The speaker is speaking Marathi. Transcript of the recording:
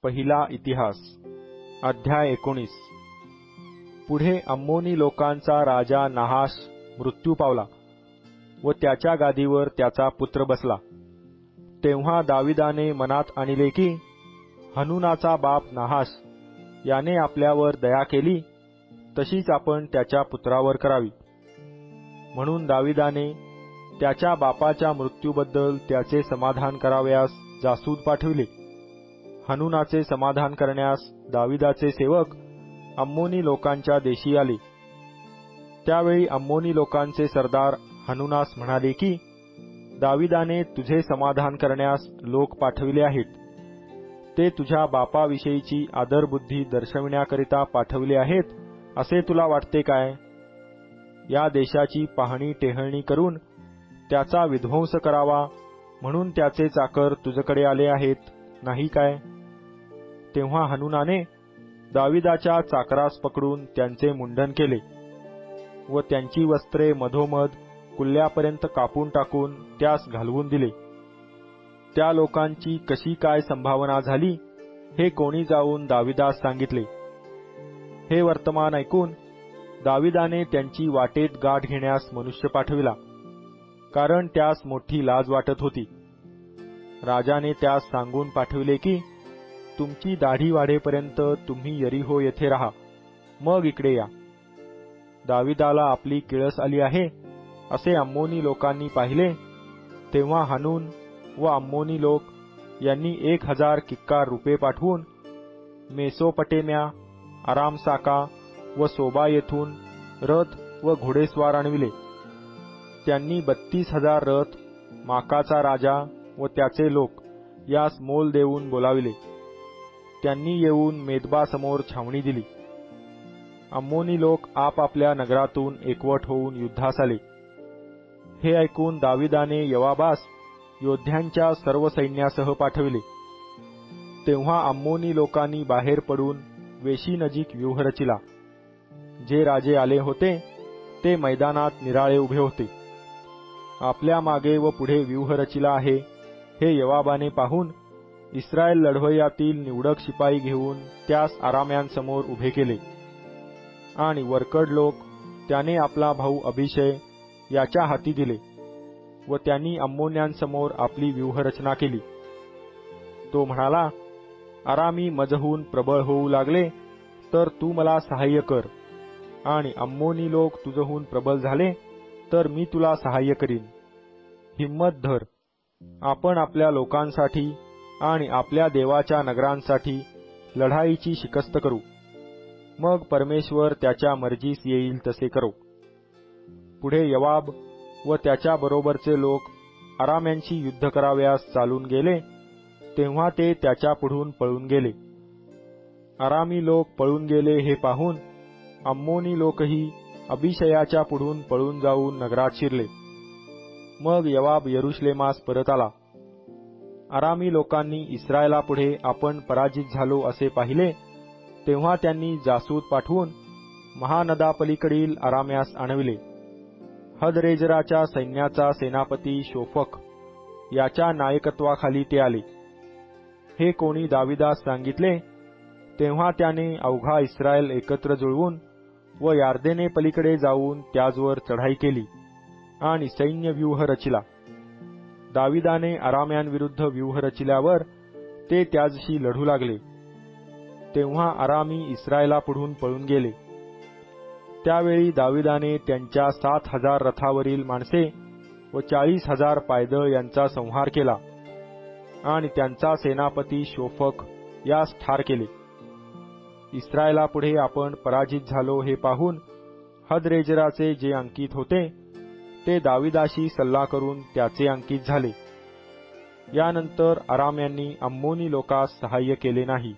पहिला इतिहास अध्याय 19। पुढे अम्मोनी लोकांचा राजा नाहाश मृत्यू पावला व त्याच्या गादीवर त्याचा पुत्र बसला। तेव्हा दाविदाने मनात आणले की हनुनाचा बाप नाहाश याने आपल्यावर दया केली, तशीच आपण त्याच्या पुत्रावर करावी। म्हणून दाविदाने त्याच्या बापाच्या मृत्यूबद्दल त्याचे समाधान करावयास जासूद पाठविले। हनुनाचे समाधान करण्यास दाविदाचे सेवक अम्मोनी लोकांच्या देशी आले। त्यावेळी अम्मोनी लोकांचे सरदार हनुनास म्हणाले की दाविदाने तुझे समाधान करण्यास लोक पाठविले आहेत, ते तुझ्या बापाविषयीची आदरबुद्धी दर्शविण्याकरिता पाठविले आहेत असे तुला वाटते काय? या देशाची पाहणी टेहळणी करून त्याचा विध्वंस करावा म्हणून त्याचे चाकर तुझकडे आले आहेत नाही काय? तेव्हा हनुनाने दाविदाच्या चाकरास पकडून त्यांचे मुंडन केले व त्यांची वस्त्रे मधोमध कुल्ल्यापर्यंत कापून टाकून त्यास घालवून दिले। त्या लोकांची कशी काय संभावना झाली हे कोणी जाऊन दाविदास सांगितले। हे वर्तमान ऐकून दाविदाने त्यांची वाटेत गाठ घेण्यास मनुष्य पाठविला, कारण त्यास मोठी लाज वाटत होती। राजाने त्यास सांगून पाठविले की तुमची दाढी वाढेपर्यंत तुम्ही यरीहो येथे राहा, मग इकडे या। दाविदाला आपली किळस आली आहे असे अम्मोनी लोकांनी पाहिले, तेव्हा हनून व अम्मोनी लोक यांनी 1000 किक्कार रुपये पाठवून मेसोपटेम्या, आरामसाका व सोबा येथून रथ व घोडेस्वार आणविले। त्यांनी 32,000 रथ माकाचा राजा व त्याचे लोक यास मोल देऊन बोलाविले। त्यांनी येऊन मेदबासमोर छावणी दिली। अम्मोनी लोक आपापल्या नगरातून एकवट होऊन युद्धास आले। हे ऐकून दाविदाने योवाबास योद्ध्यांच्या सर्व सैन्यासह पाठविले। तेव्हा अम्मोनी लोकांनी बाहेर पडून वेशीनजीक व्यूह रचिला। जे राजे आले होते ते मैदानात निराळे उभे होते। आपल्या मागे व पुढे व्यूह रचिला आहे हे योवाबाने पाहून इस्रायल लढवयातील निवडक शिपाई घेऊन त्यास आराम्यांसमोर उभे केले आणि वरकड लोक त्याने आपला भाऊ अभिषय याच्या हाती दिले व त्यांनी अम्मोन्यांसमोर आपली व्यूहरचना केली। तो म्हणाला, आरामी मजहून प्रबळ होऊ लागले तर तू मला सहाय्य कर, आणि अम्मोनी लोक तुझहून प्रबल झाले तर मी तुला सहाय्य करीन। हिम्मत धर, आपण आपल्या लोकांसाठी आणि आपल्या देवाच्या नगरांसाठी लढाईची शिकस्त करू, मग परमेश्वर त्याच्या मर्जीस येईल तसे करो। पुढे योवाब व त्याच्या बरोबरचे लोक आराम्यांशी युद्ध करावयास चालून गेले, तेव्हा ते त्याच्या पुढून पळून गेले। आरामी लोक पळून गेले हे पाहून अम्मोनी लोकही अभिषयाच्या पुढून पळून जाऊन नगरात शिरले। मग योवाब यरुशलेमास परत आला। आरामी लोकांनी इस्रायलापुढे आपण पराजित झालो असे पाहिले, तेव्हा त्यांनी जासूद पाठवून महानदापलीकडील आराम्यास आणविले। हदरेजराच्या सैन्याचा सेनापती शोफक याच्या नायकत्वाखाली ते आले। हे कोणी दाविदास सांगितले, तेव्हा त्याने अवघा इस्रायल एकत्र जुळवून व यार्देने पलीकडे जाऊन त्याजवर चढाई केली आणि सैन्यव्यूह रचिला। दाविदाने आराम्यांविरुद्ध व्यूह रचिल्यावर ते त्याजशी लढू लागले। तेव्हा आरामी इस्रायलापुढून पळून गेले। त्यावेळी दाविदाने त्यांच्या 7,000 रथावरील माणसे व 40,000 पायदळ यांचा संहार केला आणि त्यांचा सेनापती शोफक यास ठार केले। इस्रायलापुढे आपण पराजित झालो हे पाहून हदरेजराचे जे अंकित होते ते दाविदाशी सल्ला करून त्याचे अंकित झाले। यानंतर आराम्यांनी अम्मोनी लोकास सहाय्य केले नाही।